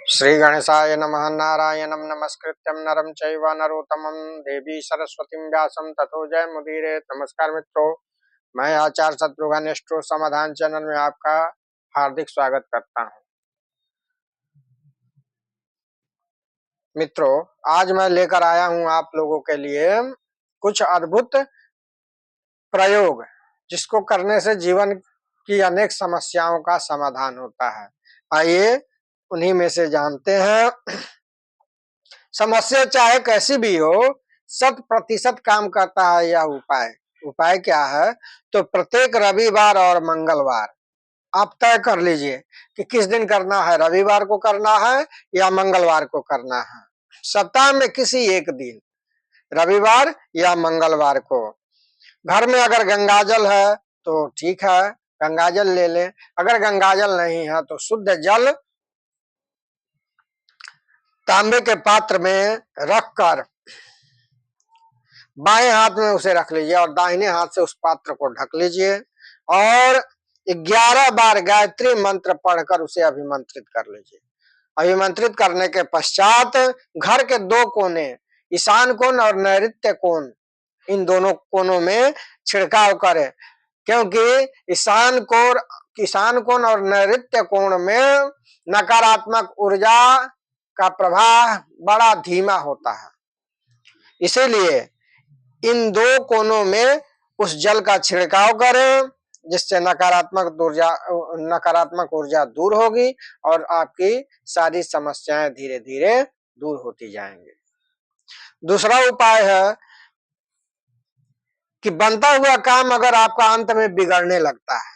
श्री गणेशाय नमः। नारायणं नमस्कृत्यं नरं चैव नरोत्तमं देवी सरस्वतीं व्यासं ततो जयमुदीरये। नमस्कार मित्रों, मैं आचार्य शत्रुघ्न एस्ट्रो समाधान चैनल में आपका हार्दिक स्वागत करता हूं। मित्रों, आज मैं लेकर आया हूं आप लोगों के लिए कुछ अद्भुत प्रयोग, जिसको करने से जीवन की अनेक समस्याओं का समाधान होता है। आइए उन्हीं में से जानते हैं। समस्या चाहे कैसी भी हो, 100% काम करता है यह उपाय। उपाय क्या है? तो प्रत्येक रविवार और मंगलवार आप तय कर लीजिए कि किस दिन करना है। रविवार को करना है या मंगलवार को करना है। सप्ताह में किसी एक दिन, रविवार या मंगलवार को। घर में अगर गंगाजल है तो ठीक है, गंगाजल ले लें। अगर गंगाजल नहीं है तो शुद्ध जल तांबे के पात्र में रखकर बाएं हाथ में उसे रख लीजिए और दाहिने हाथ से उस पात्र को ढक लीजिए और 11 बार गायत्री मंत्र पढ़कर उसे अभिमंत्रित कर लीजिए। अभिमंत्रित करने के पश्चात घर के दो कोने, ईशान कोण और नैऋत्य कोण, इन दोनों कोनों में छिड़काव करें, क्योंकि ईशान कोण और नैऋत्य कोण में नकारात्मक ऊर्जा का प्रवाह बड़ा धीमा होता है। इसीलिए इन दो कोनों में उस जल का छिड़काव करें, जिससे नकारात्मक ऊर्जा दूर होगी और आपकी सारी समस्याएं धीरे धीरे दूर होती जाएंगी। दूसरा उपाय है कि बनता हुआ काम अगर आपका अंत में बिगड़ने लगता है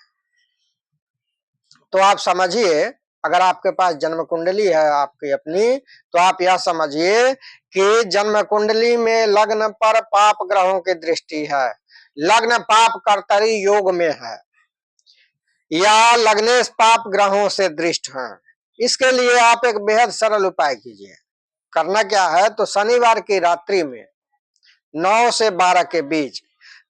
तो आप समझिए, अगर आपके पास जन्म कुंडली है आपकी अपनी, तो आप यह समझिए कि जन्म कुंडली में लग्न पर पाप ग्रहों की दृष्टि है, लग्न पाप कर्तरी योग में है या लग्नेश पाप ग्रहों से दृष्ट है। इसके लिए आप एक बेहद सरल उपाय कीजिए। करना क्या है? तो शनिवार की रात्रि में 9 से 12 के बीच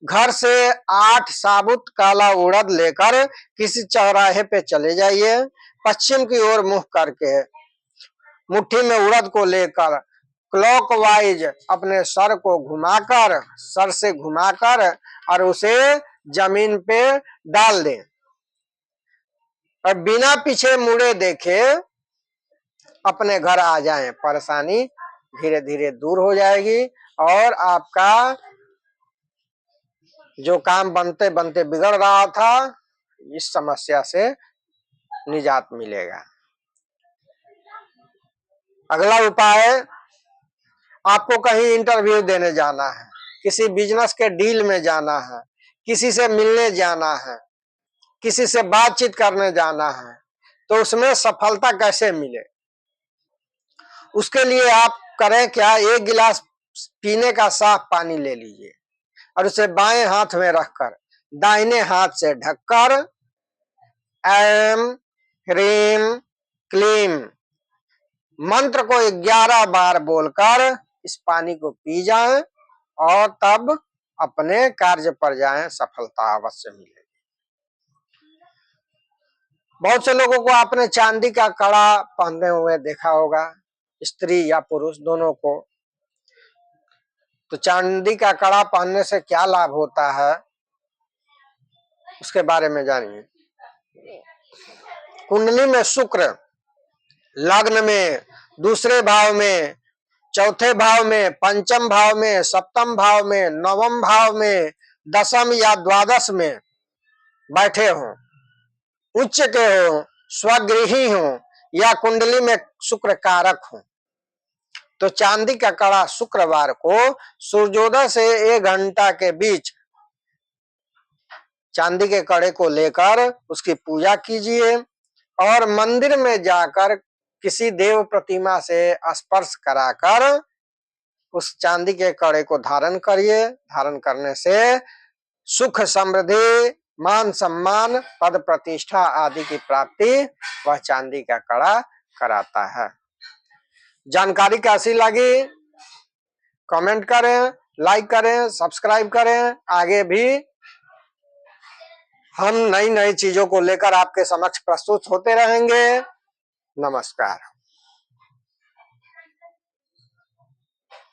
घर से 8 साबुत काला उड़द लेकर किसी चौराहे पे चले जाइए। पश्चिम की ओर मुख करके मुट्ठी में उड़द को लेकर क्लॉकवाइज अपने सर से घुमाकर और उसे जमीन पे डाल दें और बिना पीछे मुड़े देखे अपने घर आ जाएं। परेशानी धीरे धीरे दूर हो जाएगी और आपका जो काम बनते बनते बिगड़ रहा था, इस समस्या से निजात मिलेगा। अगला उपाय, आपको कहीं इंटरव्यू देने जाना है, किसी बिजनेस के डील में जाना है, किसी से मिलने जाना है, किसी से बातचीत करने जाना है, तो उसमें सफलता कैसे मिले? उसके लिए आप करें क्या? 1 गिलास पीने का साफ पानी ले लीजिए और उसे बाएं हाथ में रखकर दाहिने हाथ से ढककर ऐम ह्रीम क्लीम मंत्र को 11 बार बोलकर इस पानी को पी जाएं और तब अपने कार्य पर जाएं। सफलता अवश्य मिलेगी। बहुत से लोगों को आपने चांदी का कड़ा पहने हुए देखा होगा, स्त्री या पुरुष दोनों को। तो चांदी का कड़ा पहनने से क्या लाभ होता है, उसके बारे में जानिए। कुंडली में शुक्र लग्न में, दूसरे भाव में, चौथे भाव में, पंचम भाव में, सप्तम भाव में, नवम भाव में, दशम या द्वादश में बैठे हों, उच्च के हों, स्वगृही हों या कुंडली में शुक्र कारक हों, तो चांदी का कड़ा शुक्रवार को सूर्योदय से 1 घंटा के बीच चांदी के कड़े को लेकर उसकी पूजा कीजिए और मंदिर में जाकर किसी देव प्रतिमा से स्पर्श कराकर उस चांदी के कड़े को धारण करिए। धारण करने से सुख, समृद्धि, मान सम्मान, पद प्रतिष्ठा आदि की प्राप्ति वह चांदी का कड़ा कराता है। जानकारी कैसी लगी? कमेंट करें, लाइक करें, सब्सक्राइब करें। आगे भी हम नई नई चीजों को लेकर आपके समक्ष प्रस्तुत होते रहेंगे। नमस्कार।